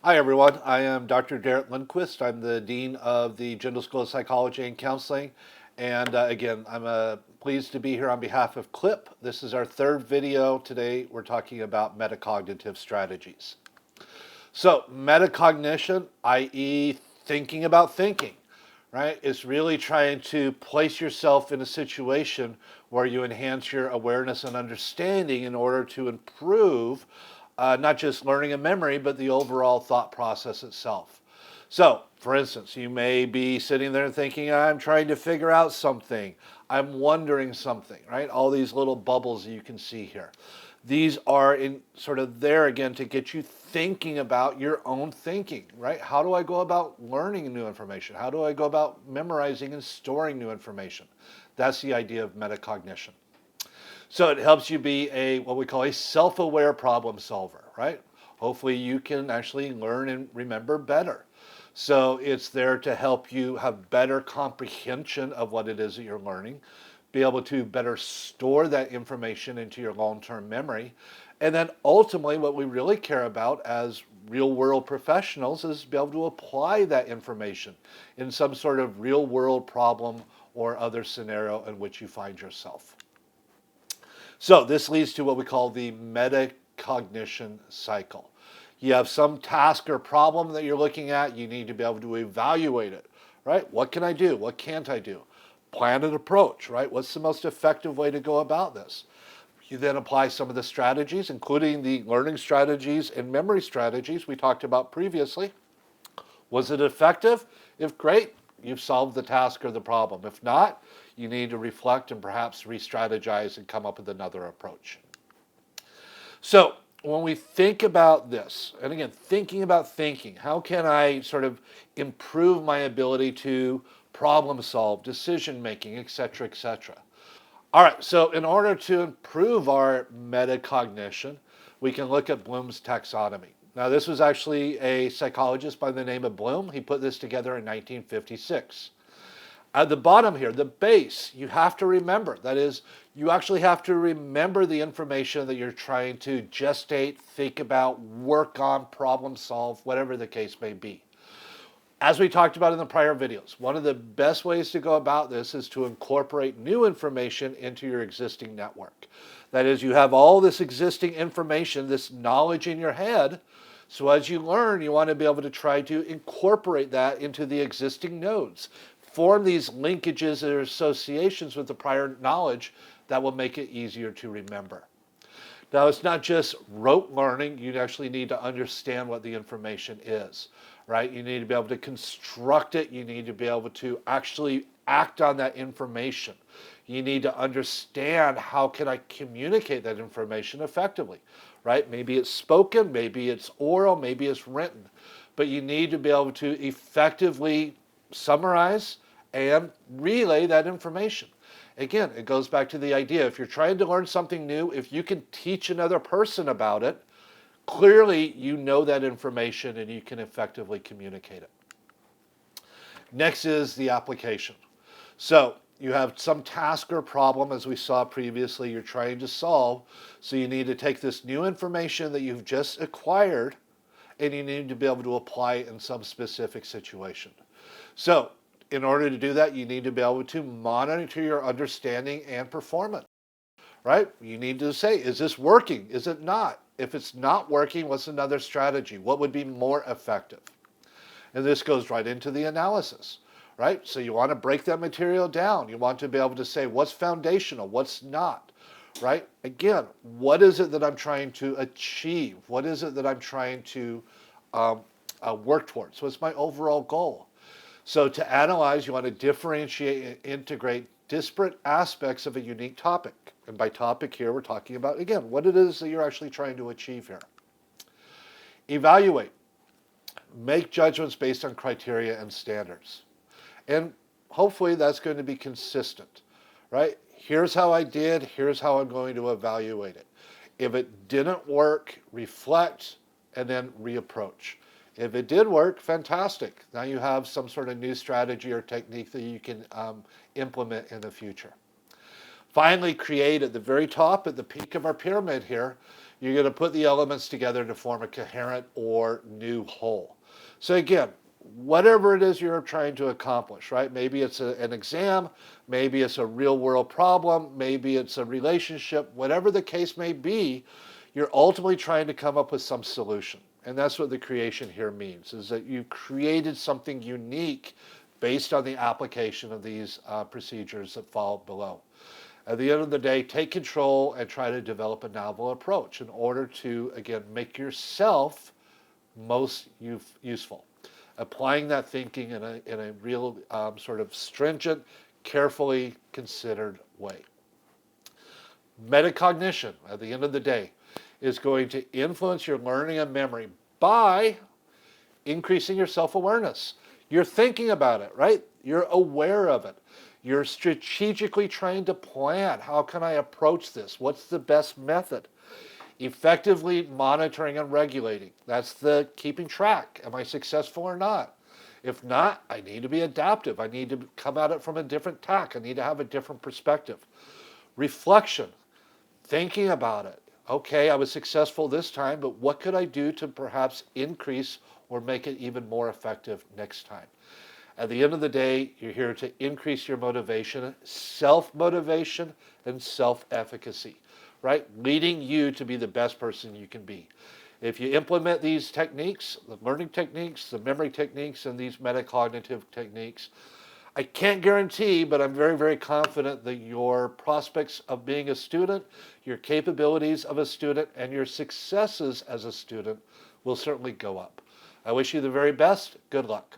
Hi, everyone. I am Dr. Derek Lundquist. I'm the Dean of the General School of Psychology and Counseling. And again, I'm pleased to be here on behalf of CLIP. This is our third video. Today, we're talking about metacognitive strategies. So, metacognition, i.e., thinking about thinking, right, is really trying to place yourself in a situation where you enhance your awareness and understanding in order to improve not just learning and memory, but the overall thought process itself. So, for instance, you may be sitting there thinking, I'm trying to figure out something. I'm wondering something, right? All these little bubbles you can see here. These are in sort of there again to get you thinking about your own thinking, right? How do I go about learning new information? How do I go about memorizing and storing new information? That's the idea of metacognition. So it helps you be what we call a self-aware problem solver, right? Hopefully you can actually learn and remember better. So it's there to help you have better comprehension of what it is that you're learning, be able to better store that information into your long-term memory. And then ultimately what we really care about as real world professionals is be able to apply that information in some sort of real world problem or other scenario in which you find yourself. So this leads to what we call the metacognition cycle. You have some task or problem that you're looking at. You need to be able to evaluate it, right? What can I do? What can't I do? Plan an approach, right? What's the most effective way to go about this? You then apply some of the strategies, including the learning strategies and memory strategies we talked about previously. Was it effective? If great, you've solved the task or the problem. If not, you need to reflect and perhaps re-strategize and come up with another approach. So when we think about this, and again, thinking about thinking, how can I sort of improve my ability to problem solve, decision making, etc., etc. All right, so in order to improve our metacognition, we can look at Bloom's taxonomy. Now, this was actually a psychologist by the name of Bloom. He put this together in 1956. At the bottom here, the base, you have to remember. That is, you actually have to remember the information that you're trying to gestate, think about, work on, problem solve, whatever the case may be. As we talked about in the prior videos, one of the best ways to go about this is to incorporate new information into your existing network. That is, you have all this existing information, this knowledge in your head. So as you learn, you want to be able to try to incorporate that into the existing nodes. Form these linkages or associations with the prior knowledge that will make it easier to remember. Now, it's not just rote learning. You actually need to understand what the information is, right? You need to be able to construct it. You need to be able to actually act on that information. You need to understand how can I communicate that information effectively, right? Maybe it's spoken, maybe it's oral, maybe it's written, but you need to be able to effectively summarize and relay that information. Again, it goes back to the idea, if you're trying to learn something new, if you can teach another person about it, clearly you know that information and you can effectively communicate it. Next is the application. So you have some task or problem, as we saw previously, you're trying to solve. So you need to take this new information that you've just acquired and you need to be able to apply it in some specific situation. So in order to do that, you need to be able to monitor your understanding and performance, right? You need to say, is this working? Is it not? If it's not working, what's another strategy? What would be more effective? And this goes right into the analysis, right? So you want to break that material down. You want to be able to say what's foundational, what's not, right? Again, what is it that I'm trying to achieve? What is it that I'm trying to work towards? What's my overall goal? So to analyze, you want to differentiate and integrate disparate aspects of a unique topic. And by topic here, we're talking about, again, what it is that you're actually trying to achieve here. Evaluate. Make judgments based on criteria and standards. And hopefully that's going to be consistent, right? Here's how I did, here's how I'm going to evaluate it. If it didn't work, reflect, and then reapproach. If it did work, fantastic. Now you have some sort of new strategy or technique that you can implement in the future. Finally, create at the very top, at the peak of our pyramid here, You're going to put the elements together to form a coherent or new whole. So again, whatever it is you're trying to accomplish, right? Maybe it's an exam, maybe it's a real world problem, maybe it's a relationship, whatever the case may be, you're ultimately trying to come up with some solution. And that's what the creation here means, is that you've created something unique based on the application of these procedures that fall below. At the end of the day, take control and try to develop a novel approach in order to, again, make yourself most useful. Applying that thinking in a real sort of stringent, carefully considered way. Metacognition, at the end of the day, is going to influence your learning and memory by increasing your self-awareness. You're thinking about it, right? You're aware of it. You're strategically trying to plan. How can I approach this? What's the best method? Effectively monitoring and regulating. That's the keeping track. Am I successful or not? If not, I need to be adaptive. I need to come at it from a different tack. I need to have a different perspective. Reflection. Thinking about it. Okay, I was successful this time, but what could I do to perhaps increase or make it even more effective next time? At the end of the day, you're here to increase your motivation, self-motivation, and self-efficacy, right? Leading you to be the best person you can be. If you implement these techniques, the learning techniques, the memory techniques, and these metacognitive techniques, I can't guarantee, but I'm very, very confident that your prospects of being a student, your capabilities of a student, and your successes as a student will certainly go up. I wish you the very best. Good luck.